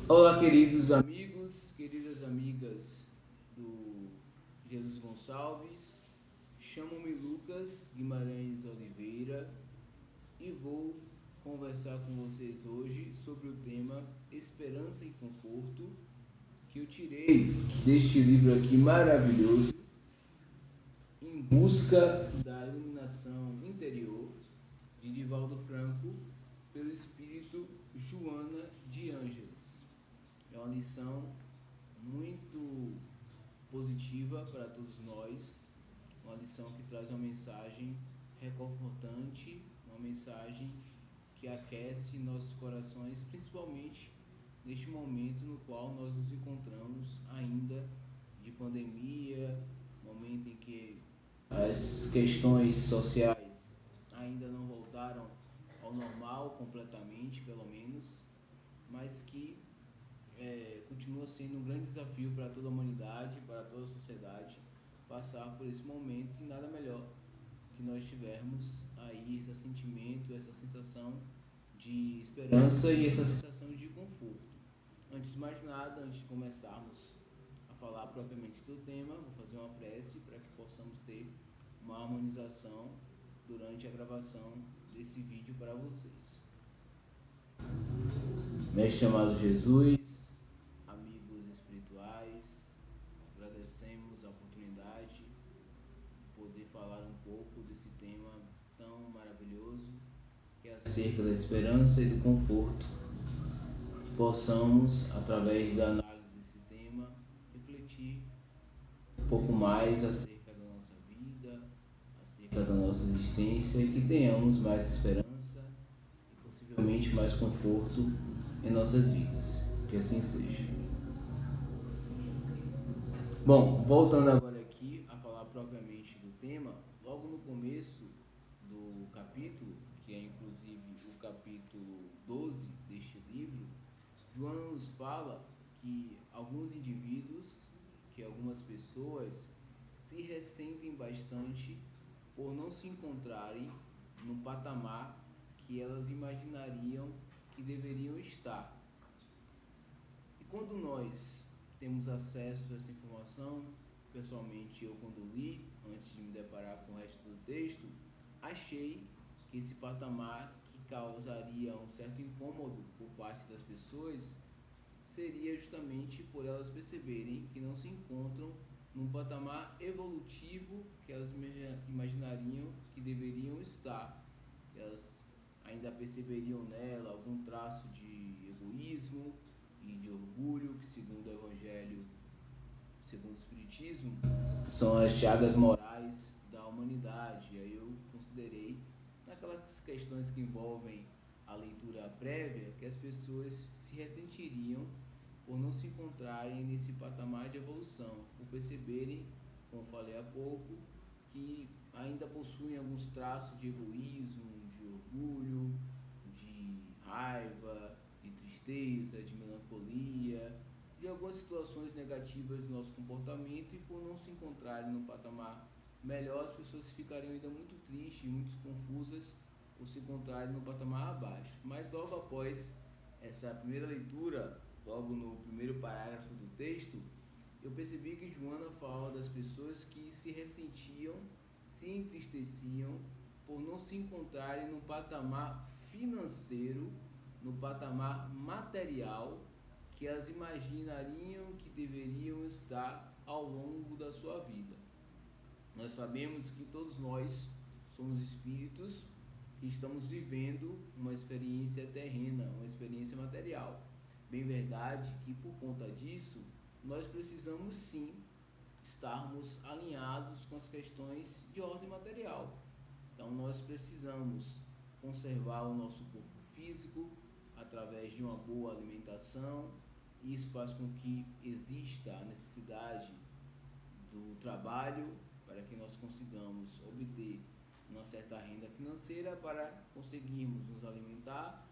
Olá, queridos amigos, queridas amigas do Jesus Gonçalves. Chamo-me Lucas Guimarães Oliveira e vou conversar com vocês hoje sobre o tema Esperança e Conforto, que eu tirei deste livro aqui maravilhoso, Em Busca da Iluminação Interior, de Divaldo Franco, pelo espírito Joana de Ângeles. É uma lição muito positiva para todos nós, uma lição que traz uma mensagem reconfortante, uma mensagem que aquece nossos corações, principalmente neste momento no qual nós nos encontramos ainda de pandemia, momento em que as questões sociais ainda não voltaram ao normal completamente, pelo menos, mas que continua sendo um grande desafio para toda a humanidade, para toda a sociedade, passar por esse momento, e nada melhor que nós tivermos aí esse sentimento, essa sensação de esperança e essa sensação de conforto. Antes de mais nada, antes de começarmos a falar propriamente do tema, vou fazer uma prece para que possamos ter uma harmonização durante a gravação desse vídeo para vocês. Mestre amado Jesus, amigos espirituais, agradecemos a oportunidade de poder falar um pouco desse tema tão maravilhoso, que é acerca da esperança e do conforto. Que possamos, através da análise desse tema, refletir um pouco mais acerca da nossa vida, acerca da nossa existência, e que tenhamos mais esperança e possivelmente mais conforto em nossas vidas. Que assim seja. Bom, voltando agora aqui a falar propriamente do tema, logo no começo do capítulo, que é inclusive o capítulo 12 deste livro, Joana nos fala que alguns indivíduos, que algumas pessoas se ressentem bastante por não se encontrarem no patamar que elas imaginariam que deveriam estar. E quando nós temos acesso a essa informação, pessoalmente eu, quando li, antes de me deparar com o resto do texto, achei que esse patamar que causaria um certo incômodo por parte das pessoas seria justamente por elas perceberem que não se encontram num patamar evolutivo que elas imaginariam que deveriam estar. Elas ainda perceberiam nela algum traço de egoísmo e de orgulho, que segundo o Evangelho, segundo o Espiritismo, são as chagas morais da humanidade. E aí eu considerei, naquelas questões que envolvem a leitura prévia, que as pessoas se ressentiriam por não se encontrarem nesse patamar de evolução, por perceberem, como falei há pouco, que ainda possuem alguns traços de egoísmo, de orgulho, de raiva, de tristeza, de melancolia, de algumas situações negativas do nosso comportamento, e por não se encontrarem no patamar melhor, as pessoas ficariam ainda muito tristes, muito confusas, por se encontrarem no patamar abaixo. Mas logo após essa primeira leitura, logo no primeiro parágrafo do texto, eu percebi que Joana fala das pessoas que se ressentiam, se entristeciam por não se encontrarem no patamar financeiro, no patamar material que elas imaginariam que deveriam estar ao longo da sua vida. Nós sabemos que todos nós somos espíritos que estamos vivendo uma experiência terrena, uma experiência material. Bem verdade que por conta disso, nós precisamos sim estarmos alinhados com as questões de ordem material. Então nós precisamos conservar o nosso corpo físico através de uma boa alimentação. Isso faz com que exista a necessidade do trabalho para que nós consigamos obter uma certa renda financeira para conseguirmos nos alimentar,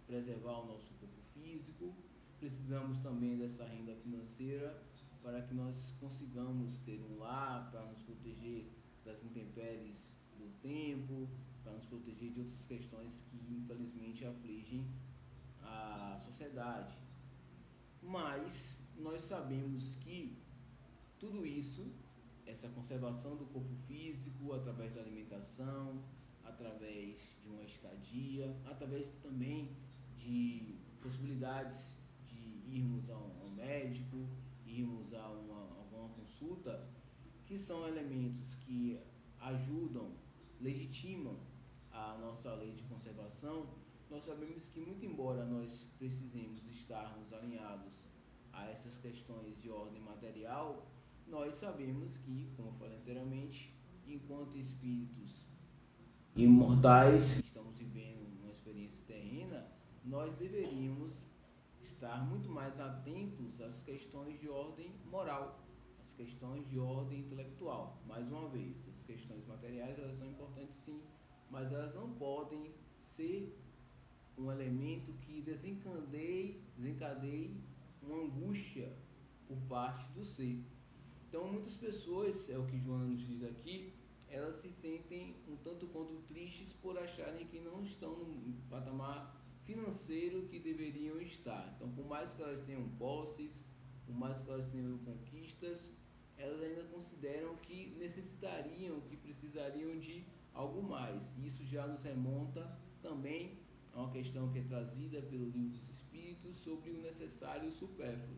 preservar o nosso corpo físico. Precisamos também dessa renda financeira para que nós consigamos ter um lar, para nos proteger das intempéries do tempo, para nos proteger de outras questões que infelizmente afligem a sociedade. Mas nós sabemos que tudo isso, essa conservação do corpo físico, através da alimentação, através de uma estadia, através também de possibilidades de irmos a um médico, irmos a alguma consulta, que são elementos que ajudam, legitimam a nossa lei de conservação. Nós sabemos que, muito embora nós precisemos estarmos alinhados a essas questões de ordem material, nós sabemos que, como eu falei anteriormente, enquanto espíritos imortais que estamos vivendo uma experiência terrena, nós deveríamos estar muito mais atentos às questões de ordem moral, às questões de ordem intelectual. Mais uma vez, as questões materiais, elas são importantes sim, mas elas não podem ser um elemento que desencadeie uma angústia por parte do ser. Então, muitas pessoas, é o que Joana nos diz aqui, elas se sentem um tanto quanto tristes por acharem que não estão no patamar financeiro que deveriam estar. Então, por mais que elas tenham posses, por mais que elas tenham conquistas, elas ainda consideram que necessitariam, que precisariam de algo mais. Isso já nos remonta também a uma questão que é trazida pelo Livro dos Espíritos sobre o necessário e o supérfluo.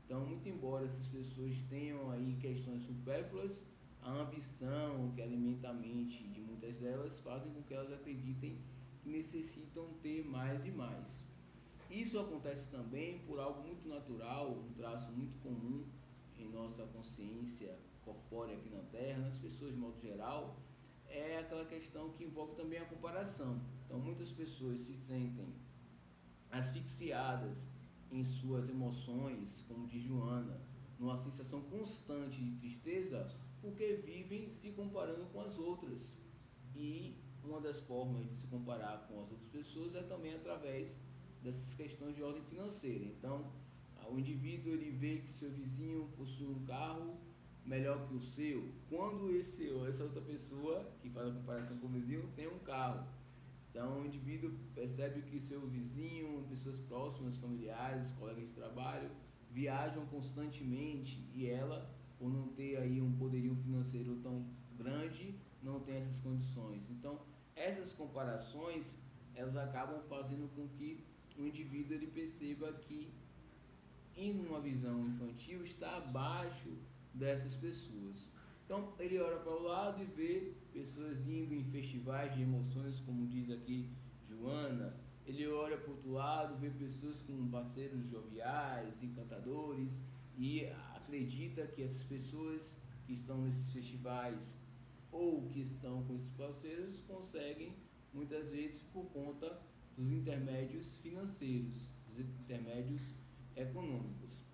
Então, muito embora essas pessoas tenham aí questões supérfluas, a ambição que alimenta a mente de muitas delas fazem com que elas acreditem que necessitam ter mais e mais. Isso acontece também por algo muito natural, um traço muito comum em nossa consciência corpórea aqui na Terra, nas pessoas de modo geral, é aquela questão que envolve também a comparação. Então, muitas pessoas se sentem asfixiadas em suas emoções, como diz Joana, numa sensação constante de tristeza, porque vivem se comparando com as outras. E uma das formas de se comparar com as outras pessoas é também através dessas questões de ordem financeira. Então, o indivíduo ele vê que seu vizinho possui um carro melhor que o seu, quando essa outra pessoa que faz a comparação com o vizinho tem um carro. Então, o indivíduo percebe que seu vizinho, pessoas próximas, familiares, colegas de trabalho, viajam constantemente e ela, por não ter aí um poderio financeiro tão grande, não tem essas condições. Então, essas comparações, elas acabam fazendo com que o indivíduo ele perceba que, em uma visão infantil, está abaixo dessas pessoas. Então, ele olha para o lado e vê pessoas indo em festivais de emoções, como diz aqui Joana. Ele olha para o outro lado, vê pessoas com parceiros joviais, encantadores, e acredita que essas pessoas que estão nesses festivais ou que estão com esses parceiros conseguem, muitas vezes, por conta dos intermédios financeiros, dos intermédios econômicos.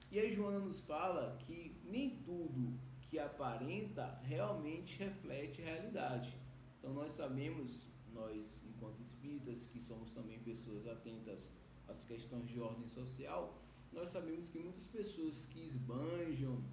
E aí Joana nos fala que nem tudo que aparenta realmente reflete a realidade. Então nós sabemos, nós enquanto espíritas, que somos também pessoas atentas às questões de ordem social, nós sabemos que muitas pessoas que esbanjam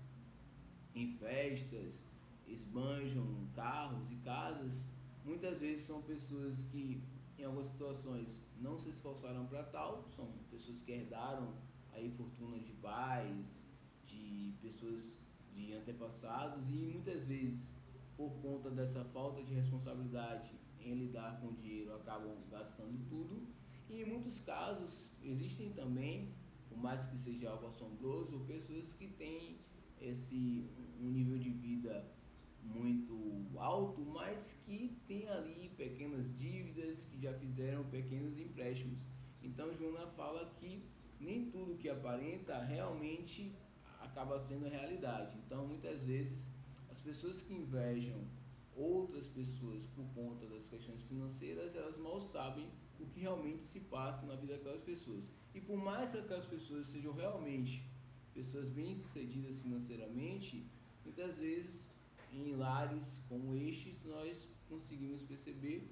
em festas, esbanjam carros e casas, muitas vezes são pessoas que em algumas situações não se esforçaram para tal, são pessoas que herdaram aí fortunas de pais, de pessoas de antepassados, e muitas vezes por conta dessa falta de responsabilidade em lidar com o dinheiro acabam gastando tudo. E em muitos casos existem também, por mais que seja algo assombroso, pessoas que têm um nível de vida muito alto, mas que tem ali pequenas dívidas, que já fizeram pequenos empréstimos. Então Joana fala que nem tudo que aparenta realmente acaba sendo a realidade. Então muitas vezes as pessoas que invejam outras pessoas por conta das questões financeiras, elas mal sabem o que realmente se passa na vida daquelas pessoas. E por mais que aquelas pessoas sejam realmente pessoas bem-sucedidas financeiramente, muitas vezes em lares como estes nós conseguimos perceber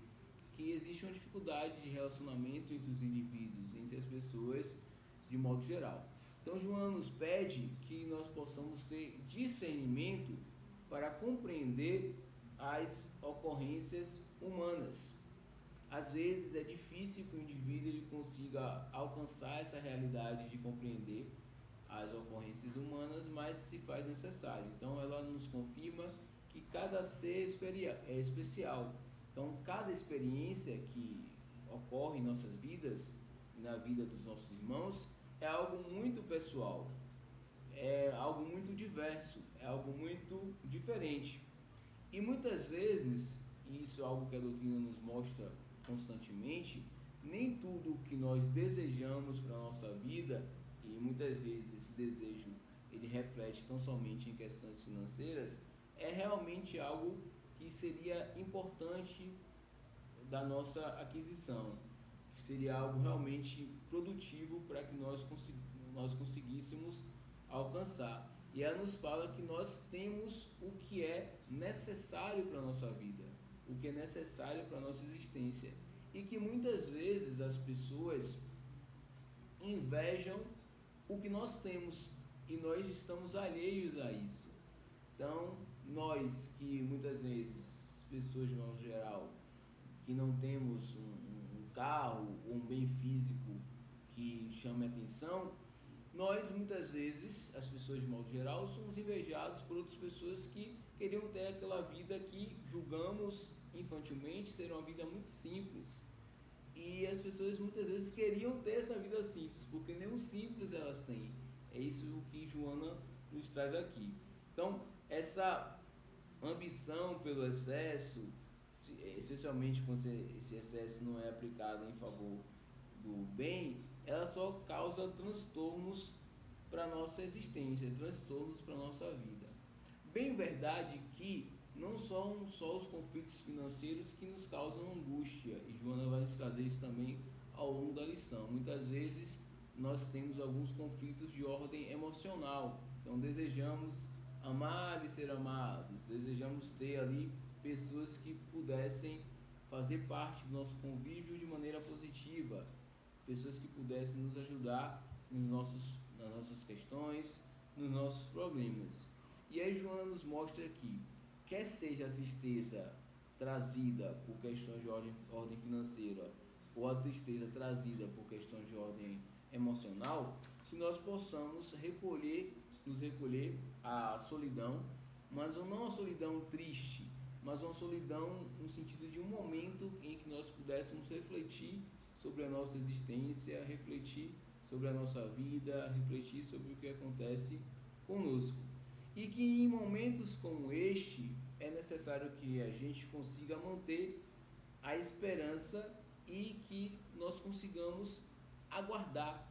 que existe uma dificuldade de relacionamento entre os indivíduos, entre as pessoas de modo geral. Então Joana nos pede que nós possamos ter discernimento para compreender as ocorrências humanas. Às vezes é difícil que o indivíduo ele consiga alcançar essa realidade de compreender, às ocorrências humanas, mas se faz necessário. Então ela nos confirma que cada ser é especial. Então cada experiência que ocorre em nossas vidas, na vida dos nossos irmãos, é algo muito pessoal, é algo muito diverso, é algo muito diferente. E muitas vezes, e isso é algo que a doutrina nos mostra constantemente, nem tudo o que nós desejamos para a nossa vida, e muitas vezes esse desejo ele reflete tão somente em questões financeiras, é realmente algo que seria importante da nossa aquisição, que seria algo realmente produtivo para que nós conseguíssemos alcançar. E ela nos fala que nós temos o que é necessário para a nossa vida, o que é necessário para a nossa existência. E que muitas vezes as pessoas invejam o que nós temos e nós estamos alheios a isso. Então, nós que muitas vezes, pessoas de modo geral, que não temos um carro ou um bem físico que chame atenção, nós muitas vezes, as pessoas de modo geral, somos invejados por outras pessoas que queriam ter aquela vida que julgamos infantilmente ser uma vida muito simples. E as pessoas muitas vezes queriam ter essa vida simples, porque nem o simples elas têm. É isso que Joana nos traz aqui. Então, essa ambição pelo excesso, especialmente quando esse excesso não é aplicado em favor do bem, ela só causa transtornos para a nossa existência, transtornos para a nossa vida. Bem verdade que não são só os conflitos financeiros que nos causam angústia, e Joana vai nos trazer isso também ao longo da lição. Muitas vezes nós temos alguns conflitos de ordem emocional, então desejamos amar e ser amados, desejamos ter ali pessoas que pudessem fazer parte do nosso convívio de maneira positiva, pessoas que pudessem nos ajudar nas nossas questões, nos nossos problemas. E aí Joana nos mostra aqui, quer seja a tristeza trazida por questões de ordem financeira ou a tristeza trazida por questões de ordem emocional, que nós possamos nos recolher à solidão, mas não a solidão triste, mas uma solidão no sentido de um momento em que nós pudéssemos refletir sobre a nossa existência, refletir sobre a nossa vida, refletir sobre o que acontece conosco. E que em momentos como este é necessário que a gente consiga manter a esperança e que nós consigamos aguardar,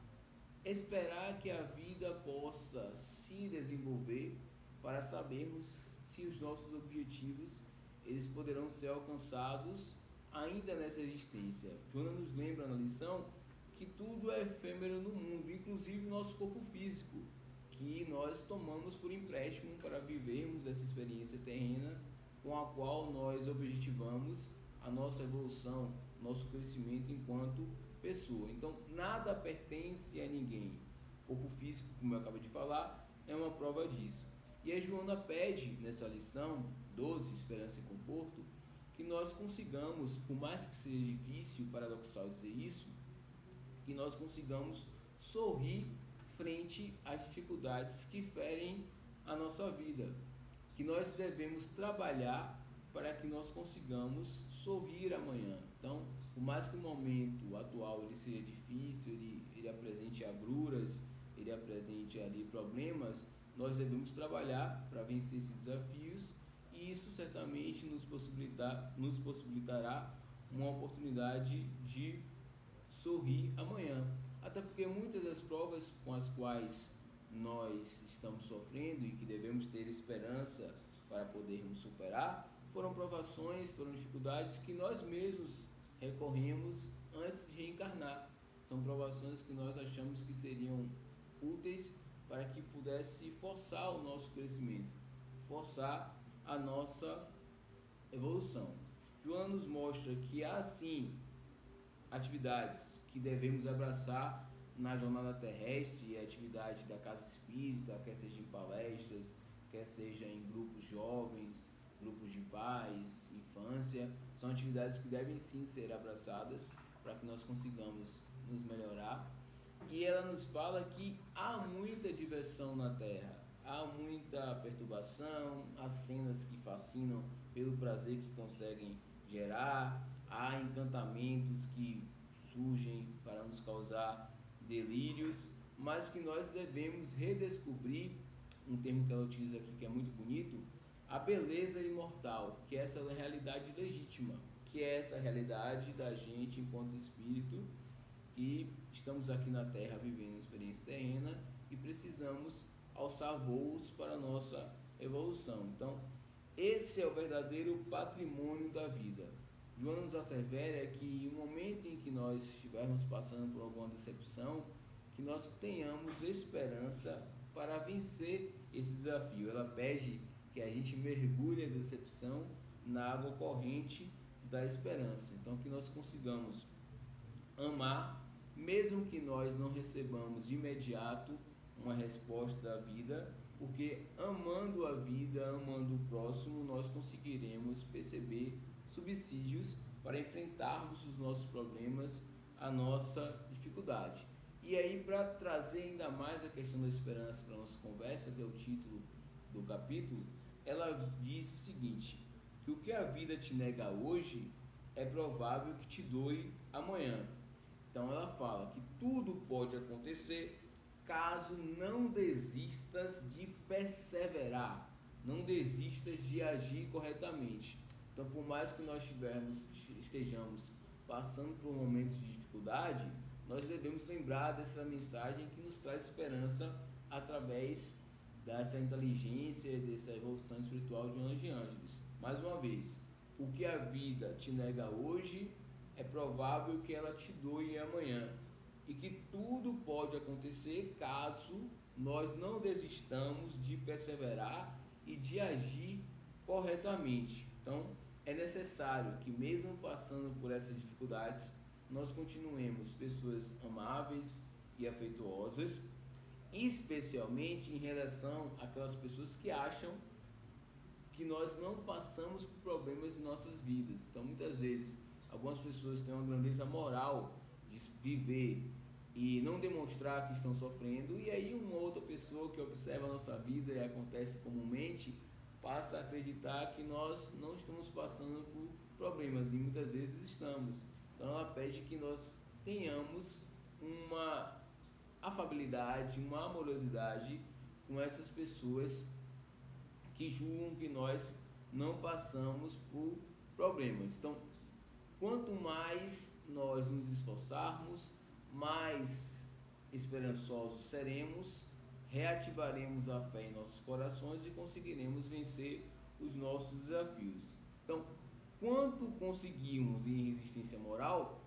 esperar que a vida possa se desenvolver para sabermos se os nossos objetivos eles poderão ser alcançados ainda nessa existência. Joana nos lembra na lição que tudo é efêmero no mundo, inclusive o nosso corpo físico, que nós tomamos por empréstimo para vivermos essa experiência terrena com a qual nós objetivamos a nossa evolução, nosso crescimento enquanto pessoa. Então, nada pertence a ninguém. O corpo físico, como eu acabei de falar, é uma prova disso. E a Joana pede nessa lição 12, Esperança e Conforto, que nós consigamos, por mais que seja difícil, paradoxal dizer isso, que nós consigamos sorrir frente às dificuldades que ferem a nossa vida, que nós devemos trabalhar para que nós consigamos sorrir amanhã. Então, por mais que o momento atual ele seja difícil, ele apresente agruras, ele apresente ali problemas, nós devemos trabalhar para vencer esses desafios, e isso certamente nos possibilitará uma oportunidade de sorrir amanhã. Até porque muitas das provas com as quais nós estamos sofrendo e que devemos ter esperança para podermos superar, foram provações, foram dificuldades que nós mesmos recorremos antes de reencarnar. São provações que nós achamos que seriam úteis para que pudesse forçar o nosso crescimento, forçar a nossa evolução. Joana nos mostra que há sim atividades que devemos abraçar na jornada terrestre, atividades da casa espírita, quer seja em palestras, quer seja em grupos jovens, grupos de pais, infância, são atividades que devem sim ser abraçadas para que nós consigamos nos melhorar, E ela nos fala que há muita diversão na Terra, há muita perturbação, há cenas que fascinam pelo prazer que conseguem gerar, há encantamentos que surgem para nos causar delírios, mas que nós devemos redescobrir, um termo que ela utiliza aqui que é muito bonito, a beleza imortal, que é essa realidade legítima, que é essa realidade da gente enquanto espírito, que estamos aqui na Terra vivendo uma experiência terrena e precisamos alçar voos para a nossa evolução. Então, esse é o verdadeiro patrimônio da vida. Joana nos assevera que no momento em que nós estivermos passando por alguma decepção, que nós tenhamos esperança para vencer esse desafio. Ela pede que a gente mergulhe a decepção na água corrente da esperança. Então, que nós consigamos amar, mesmo que nós não recebamos de imediato uma resposta da vida, porque amando a vida, amando o próximo, nós conseguiremos perceber subsídios para enfrentarmos os nossos problemas, a nossa dificuldade. E aí, para trazer ainda mais a questão da esperança para a nossa conversa, que é o título do capítulo, ela diz o seguinte, que o que a vida te nega hoje é provável que te doe amanhã. Então ela fala que tudo pode acontecer caso não desistas de perseverar, não desistas de agir corretamente. Então, por mais que nós estejamos passando por momentos de dificuldade, nós devemos lembrar dessa mensagem que nos traz esperança através dessa inteligência, dessa evolução espiritual de Anjos e Ângeles. Mais uma vez, o que a vida te nega hoje é provável que ela te doe amanhã, e que tudo pode acontecer caso nós não desistamos de perseverar e de agir corretamente. Então, é necessário que, mesmo passando por essas dificuldades, nós continuemos pessoas amáveis e afetuosas, especialmente em relação àquelas pessoas que acham que nós não passamos por problemas em nossas vidas. Então, muitas vezes, algumas pessoas têm uma grandeza moral de viver e não demonstrar que estão sofrendo, e aí uma outra pessoa que observa a nossa vida e acontece comumente, passa a acreditar que nós não estamos passando por problemas, e muitas vezes estamos. Então ela pede que nós tenhamos uma afabilidade, uma amorosidade com essas pessoas que julgam que nós não passamos por problemas. Então, quanto mais nós nos esforçarmos, mais esperançosos seremos, reativaremos a fé em nossos corações e conseguiremos vencer os nossos desafios. Então, quanto conseguimos em resistência moral,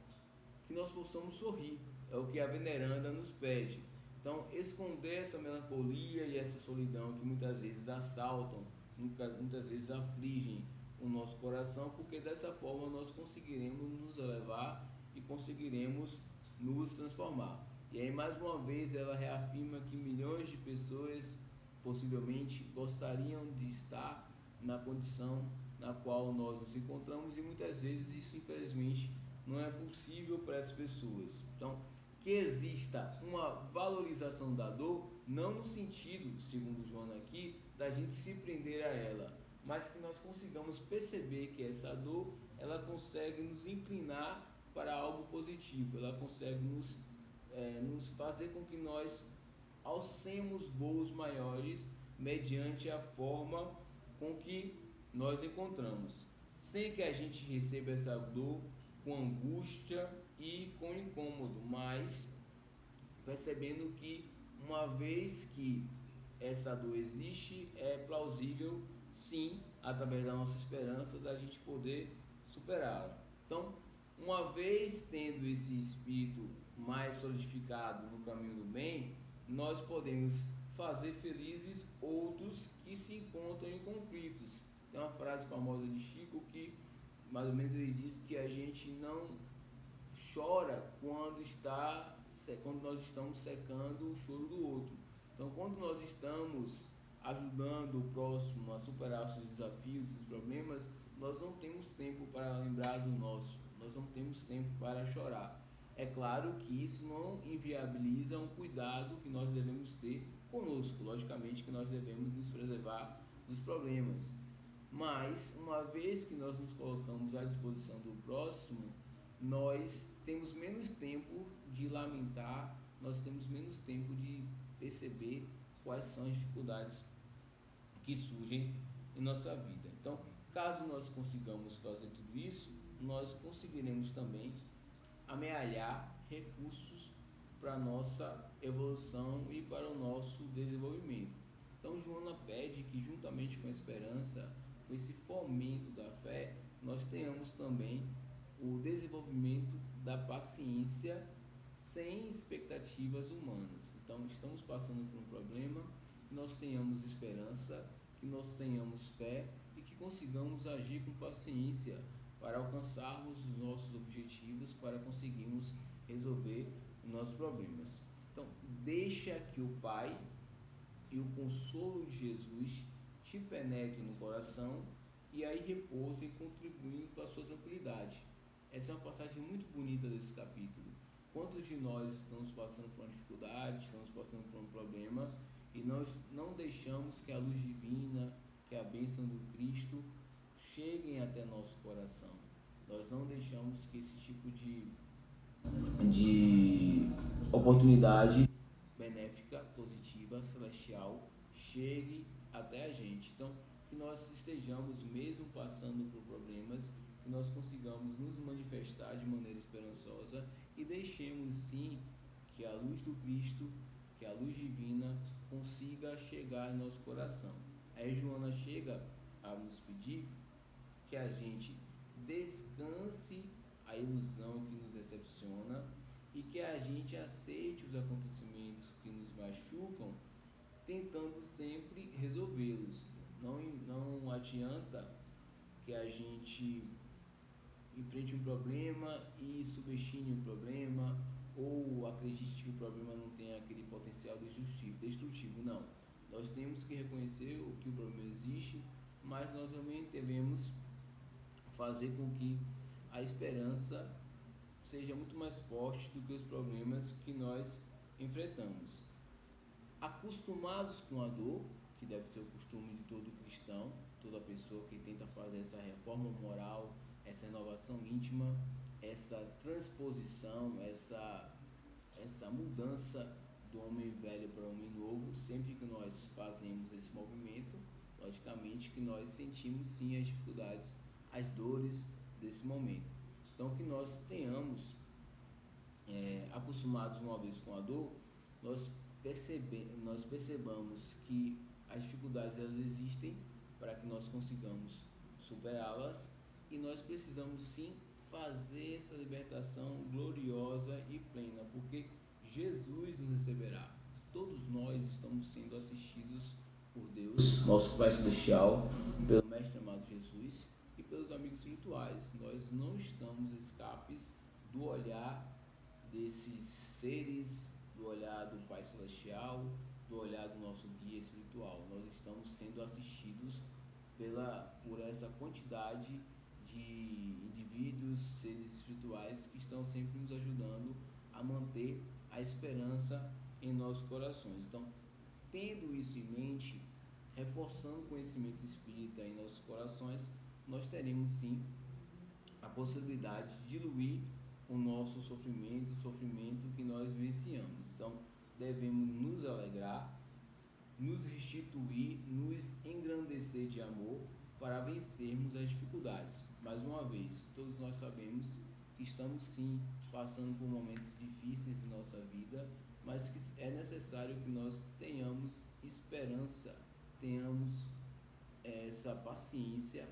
que nós possamos sorrir, é o que a veneranda nos pede. Então, esconder essa melancolia e essa solidão que muitas vezes assaltam, muitas vezes afligem o nosso coração, porque dessa forma nós conseguiremos nos elevar e conseguiremos nos transformar. E aí, mais uma vez, ela reafirma que milhões de pessoas possivelmente gostariam de estar na condição na qual nós nos encontramos, e muitas vezes isso, infelizmente, não é possível para essas pessoas. Então, que exista uma valorização da dor, não no sentido, segundo Joana aqui, da gente se prender a ela, mas que nós consigamos perceber que essa dor, ela consegue nos inclinar para algo positivo, ela consegue nos fazer com que nós alcemos voos maiores mediante a forma com que nós encontramos, sem que a gente receba essa dor com angústia e com incômodo, mas percebendo que uma vez que essa dor existe, é plausível sim, através da nossa esperança, da gente poder superá-la. Então, uma vez tendo esse espírito mais solidificado no caminho do bem, nós podemos fazer felizes outros que se encontram em conflitos. Tem uma frase famosa de Chico que mais ou menos ele diz que a gente não chora quando nós estamos secando o choro do outro. Então, quando nós estamos ajudando o próximo a superar seus desafios, seus problemas, nós não temos tempo para lembrar do nosso, nós não temos tempo para chorar. É claro que isso não inviabiliza um cuidado que nós devemos ter conosco. Logicamente que nós devemos nos preservar dos problemas. Mas, uma vez que nós nos colocamos à disposição do próximo, nós temos menos tempo de lamentar, nós temos menos tempo de perceber quais são as dificuldades que surgem em nossa vida. Então, caso nós consigamos fazer tudo isso, nós conseguiremos também amealhar recursos para a nossa evolução e para o nosso desenvolvimento. Então, Joana pede que, juntamente com a esperança, com esse fomento da fé, nós tenhamos também o desenvolvimento da paciência sem expectativas humanas. Então, estamos passando por um problema, que nós tenhamos esperança, que nós tenhamos fé e que consigamos agir com paciência para alcançarmos os nossos objetivos, para conseguirmos resolver os nossos problemas. Então, deixa que o Pai e o consolo de Jesus te penetre no coração e aí repousem contribuindo para a sua tranquilidade. Essa é uma passagem muito bonita desse capítulo. Quantos de nós estamos passando por uma dificuldade, estamos passando por um problema e nós não deixamos que a luz divina, que a bênção do Cristo cheguem até nosso coração. Nós não deixamos que esse tipo de oportunidade benéfica, positiva, celestial chegue até a gente. Então, que nós estejamos mesmo passando por problemas, que nós consigamos nos manifestar de maneira esperançosa e deixemos sim que a luz do Cristo, que a luz divina consiga chegar em nosso coração. Aí Joana chega a nos pedir que a gente descanse a ilusão que nos decepciona e que a gente aceite os acontecimentos que nos machucam, tentando sempre resolvê-los. Não adianta que a gente enfrente um problema e subestime o problema ou acredite que o problema não tem aquele potencial destrutivo. Não. Nós temos que reconhecer o que o problema existe, mas nós também devemos fazer com que a esperança seja muito mais forte do que os problemas que nós enfrentamos. Acostumados com a dor, que deve ser o costume de todo cristão, toda pessoa que tenta fazer essa reforma moral, essa renovação íntima, essa transposição, essa mudança do homem velho para o homem novo, sempre que nós fazemos esse movimento, logicamente que nós sentimos sim as dificuldades, as dores desse momento. Então, que nós tenhamos acostumados uma vez com a dor, nós percebamos que as dificuldades elas existem para que nós consigamos superá-las e nós precisamos sim fazer essa libertação gloriosa e plena, porque Jesus nos receberá. Todos nós estamos sendo assistidos por Deus, nosso Pai Celestial, pelo Mestre amado Jesus e pelos amigos espirituais. Nós não estamos escapes do olhar desses seres, do olhar do Pai Celestial, do olhar do nosso guia espiritual. Nós estamos sendo assistidos por essa quantidade de indivíduos, seres espirituais que estão sempre nos ajudando a manter a esperança em nossos corações. Então, tendo isso em mente, reforçando o conhecimento espírita em nossos corações, nós teremos sim a possibilidade de diluir o nosso sofrimento, o sofrimento que nós vivenciamos. Então, devemos nos alegrar, nos restituir, nos engrandecer de amor para vencermos as dificuldades. Mais uma vez, todos nós sabemos que estamos sim passando por momentos difíceis em nossa vida, mas que é necessário que nós tenhamos esperança, tenhamos essa paciência.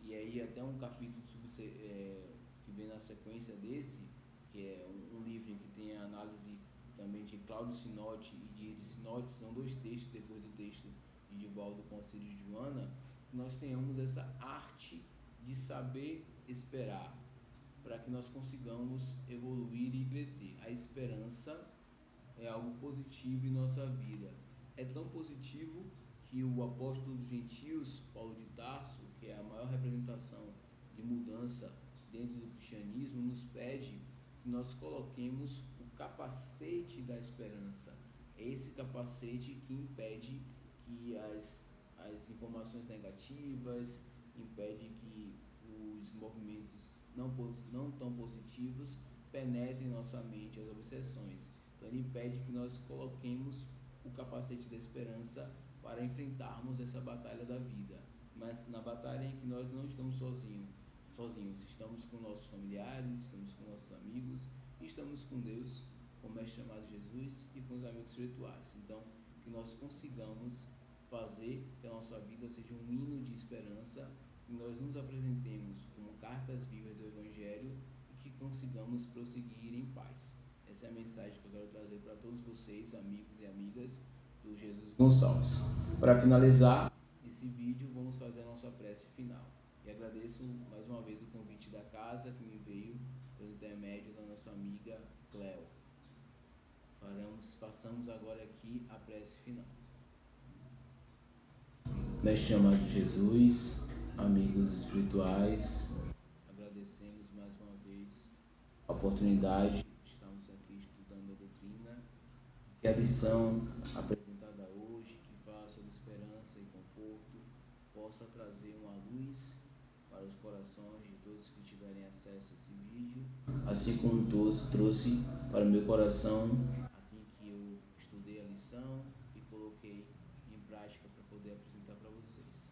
E aí até um capítulo que vem na sequência desse, que é um livro que tem a análise também de Cláudio Sinotti e de Iris Sinotti, são dois textos depois do texto de Divaldo Conselho de Joana, que nós tenhamos essa arte de saber esperar, para que nós consigamos evoluir e crescer. A esperança é algo positivo em nossa vida. É tão positivo que o apóstolo dos gentios, Paulo de Tarso, que é a maior representação de mudança dentro do cristianismo, nos pede que nós coloquemos o capacete da esperança. É esse capacete que impede que as informações negativas, impede que os movimentos não tão positivos penetrem em nossa mente, as obsessões. Então ele impede que nós coloquemos o capacete da esperança para enfrentarmos essa batalha da vida. Mas na batalha em que nós não estamos sozinhos, estamos com nossos familiares, estamos com nossos amigos, estamos com Deus, com o Mestre chamado Jesus e com os amigos espirituais. Então, que nós consigamos fazer que a nossa vida seja um hino de esperança, que nós nos apresentemos como cartas vivas do Evangelho e que consigamos prosseguir em paz. Essa é a mensagem que eu quero trazer para todos vocês, amigos e amigas do Jesus Gonçalves. Para finalizar esse vídeo, vamos fazer a nossa prece final. E agradeço mais uma vez o convite da casa que me veio pelo intermédio da nossa amiga Cleo. Façamos agora aqui a prece final. Mestre chamado Jesus, amigos espirituais, agradecemos mais uma vez a oportunidade de estarmos aqui estudando a doutrina, que a lição apresentada hoje, que fala sobre esperança e conforto, possa trazer uma luz para os corações de todos que tiverem acesso a esse vídeo, assim como trouxe para o meu coração assim que eu estudei a lição e coloquei em prática para poder apresentar para vocês.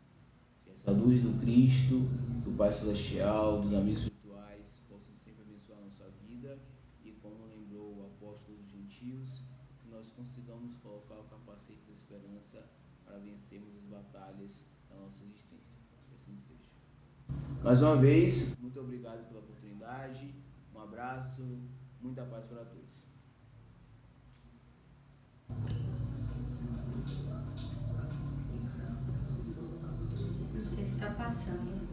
Que essa luz do Cristo, do Pai Celestial, dos amigos espirituais possam sempre abençoar a nossa vida e, como lembrou o apóstolo dos gentios, que nós consigamos colocar o capacete da esperança para vencermos as batalhas da nossa existência. Que assim seja. Mais uma vez, muito obrigado pela oportunidade, um abraço, muita paz para todos. Não sei se está passando.